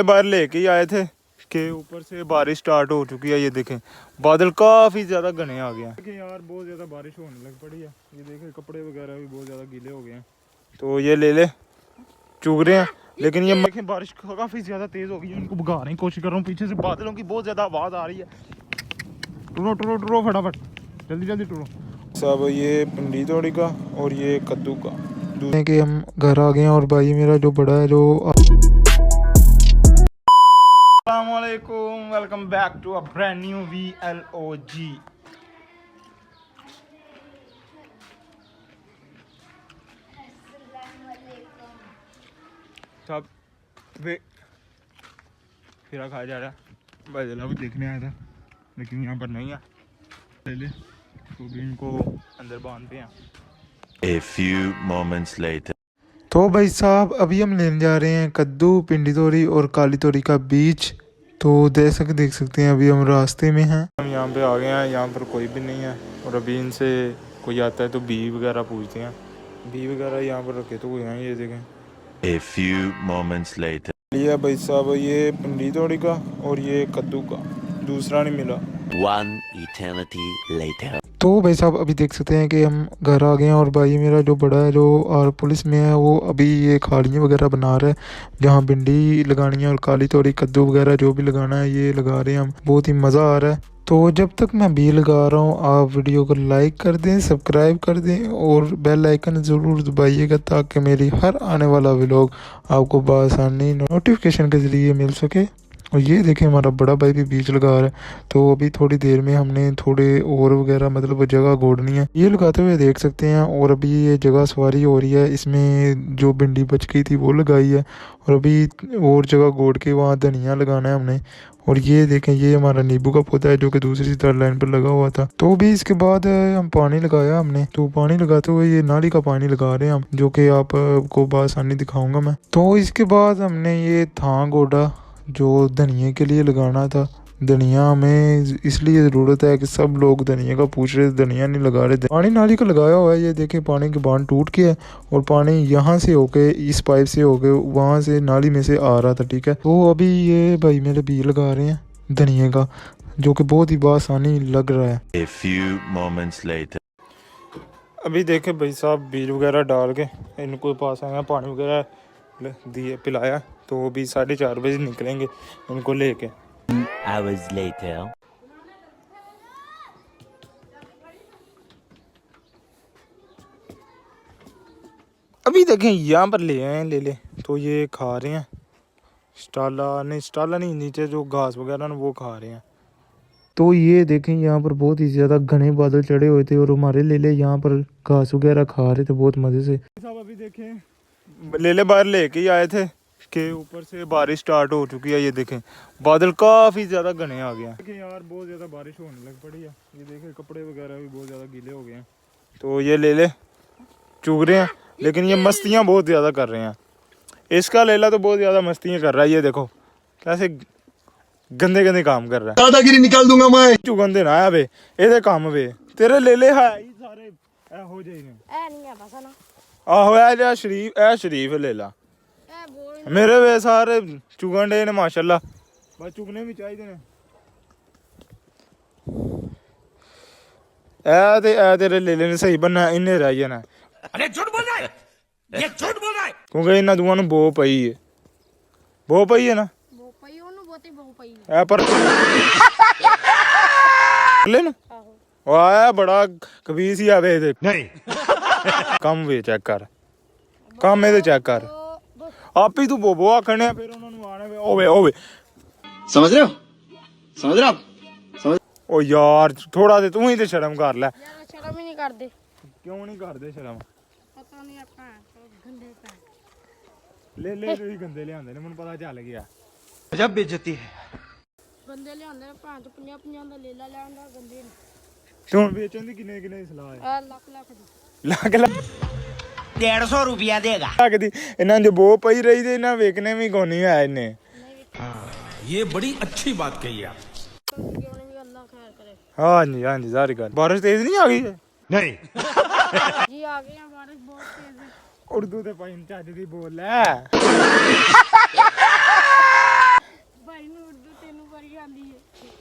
बार लेके ही आए थे कि ऊपर से बारिश स्टार्ट हो चुकी है। ये देखें बादल काफ़ी ज़्यादा घने आ गए हैं। देखें यार बहुत ज़्यादा बारिश होने लग पड़ी है। ये देखें कपड़े वगैरह भी बहुत ज़्यादा गीले हो गए हैं। तो ये ले चूक रहे हैं, लेकिन ये देखें बारिश काफ़ी ज़्यादा तेज़ हो गई है। उनको भगाने की कोशिश कर रहा हूँ, पीछे से बादलों की बहुत ज़्यादा आवाज़ आ रही है। टुरो टुरो टुरो फटाफट, जल्दी जल्दी टुरो। सब ये भिंडी तोड़ी का और ये कद्दू का कि हम घर आ गए हैं। और भाई मेरा जो बड़ा है जो अस्सलामुअलैकुम, welcome back to a brand new VLOG। सब फिर खाया जा रहा है। भाई भी देखने आया था लेकिन यहाँ पर नहीं है। पहले तो भी इनको अंदर बांधते हैं। A few moments later. तो भाई साहब अभी हम लेने जा रहे हैं कद्दू, पिंडी तोरी और काली तोरी का बीज। तो देख सकते हैं अभी हम रास्ते में हैं। हम यहाँ पे आ गए हैं, यहाँ पर कोई भी नहीं है। और अभी इनसे कोई आता है तो बी वगैरह पूछते हैं। बी वगैरह यहाँ पर रखे तो हुए हैं, ये देखें। A few moments later. लिया भाई साहब ये पिंडी तोरी का और ये कद्दू का, दूसरा नहीं मिला। One eternity later. तो भाई साहब अभी देख सकते हैं कि हम घर आ गए हैं। और भाई मेरा जो बड़ा है जो और पुलिस में है वो अभी ये खालियाँ वगैरह बना रहा है, जहाँ भिंडी लगानी है और काली तोरी कद्दू वगैरह जो भी लगाना है ये लगा रहे हैं हम। बहुत ही मज़ा आ रहा है। तो जब तक मैं बी लगा रहा हूँ आप वीडियो को लाइक कर दें, सब्सक्राइब कर दें और बेल आइकन ज़रूर दबाइएगा ताकि मेरी हर आने वाला व्लॉग आपको बआसानी नोटिफिकेशन के ज़रिए मिल सके। और ये देखें हमारा बड़ा भाई भी बीज लगा रहा है। तो अभी थोड़ी देर में हमने थोड़े और वगैरह मतलब जगह गोड़नी है, ये लगाते हुए देख सकते हैं। और अभी ये जगह सवारी हो रही है, इसमें जो भिंडी बच गई थी वो लगाई है। और अभी और जगह गोड़ के वहाँ धनिया लगाना है हमने। और ये देखें ये हमारा नींबू का पौधा है जो कि दूसरी लाइन पर लगा हुआ था। तो भी इसके बाद हम पानी लगाया हमने। तो पानी लगाते हुए ये नाली का पानी लगा रहे हैं हम, जो कि आपको बआसानी दिखाऊंगा मैं। तो इसके बाद हमने ये थां गोड़ा जो धनिया के लिए लगाना था। धनिया हमें इसलिए ज़रूरत है कि सब लोग धनिया का पूछ रहे थे, धनिया नहीं लगा रहे थे। पानी नाली का लगाया हुआ है, ये देखें पानी की बांध टूट गया है और पानी यहाँ से होके इस पाइप से होके वहाँ से नाली में से आ रहा था। ठीक है, तो अभी ये भाई मेरे बीज लगा रहे हैं धनिया का, जो कि बहुत ही बआसानी लग रहा है। A few moments later. अभी देखे भाई साहब बीज वगैरह डाल के इनको पास आया, पानी वगैरह दिए पिलाया। तो अभी 4:30 बजे निकलेंगे इनको लेके। Hours later. अभी देखें यहाँ पर ले आए हैं ले तो ये खा रहे हैं। स्टाला नहीं नीचे जो घास वगैरह ना वो खा रहे हैं। तो ये देखें यहाँ पर बहुत ही ज़्यादा घने बादल चढ़े हुए थे और हमारे लेले यहाँ पर घास वगैरह खा रहे थे बहुत मज़े से। साहब अभी देखें लेले बाहर लेके ही आए थे कि ऊपर से बारिश स्टार्ट हो चुकी है। ये देखें बादल काफ़ी ज़्यादा घने आ गए हैं। देखें यार बहुत ज़्यादा बारिश होने लग पड़ी है। ये देखें कपड़े वगैरह भी बहुत ज़्यादा गीले हो गए हैं। तो ये ले चूक रहे हैं, लेकिन ये मस्तियाँ बहुत ज़्यादा कर रहे हैं। इसका लेला तो बहुत ज़्यादा मस्तियाँ कर रहा है। ये देखो कैसे गंदे काम कर रहा है। दादागिरी निकाल दूंगा मैं। चुगंदे ना आवे ਇਹਦੇ ਕੰਮ ਵੇ तेरे लेले है ही सारे हो जाएंगे। ए नहीं है बस ना। आहो ए शरीफ लेला मेरे वे सारे चुगन डे ने माशाल्लाह, बस चुगने भी चाहिए ने। ए तेरे लेले ने सही बनना, इन्ने रह जाना। अरे झूठ बोल रहा है, ये झूठ बोल रहा है। क्योंकि इन्ना दुआ नु बो पई है ना वो पई ओनु बोते बहु पई ए पर ले ना ओ आया बड़ा कबीस ही आवे दे नहीं कम वे चेक कर, काम में चेक कर। आप ही तू बोबो आखने फिर उन्होंने आने ओवे समझ रहे हो, समझ रहे हो आप, समझ। ओ यार थोड़ा दे तू ही ते शर्म कर ले। यार शर्म ही नहीं करते। क्यों नहीं करते शर्म? पता नहीं आपका गंदे पे ले ही गंदे ले आंदे ने, ਮੈਨੂੰ ਪਤਾ ਚੱਲ ਗਿਆ। गजब बेइज्जती है। गंदे ले आंदे भां तो 50 ਦਾ ਲੇਲਾ ਲੈ ਆਂਦਾ ਗੰਦੇ ਨੇ। ਤੂੰ ਵੇਚਣ ਦੀ ਕਿੰਨੇ ਦੀ ਸਲਾਹ ਹੈ? ਆ ਲੱਖ ਲੱਖ 150 रुपया देगा। ਦੀ ਇਹਨਾਂ ਜੋ ਬੋ ਪਈ ਰਹੀ ਤੇ ਇਹਨਾਂ ਵੇਖਣੇ ਵੀ ਕੋਨੀ ਆਇਆ ਇਹਨੇ। ये बड़ी अच्छी बात कही आप। क्यों नहीं अल्लाह खैर करे। हाँ जी सारी गल। बारिश तेज नहीं आ गई है? नहीं जी आ गए हैं, बारिश बहुत तेज है। उर्दू ते भाई ਚੱਜ ਦੀ ਬੋਲ ਲੈ।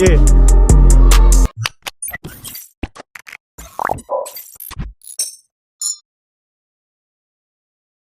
ये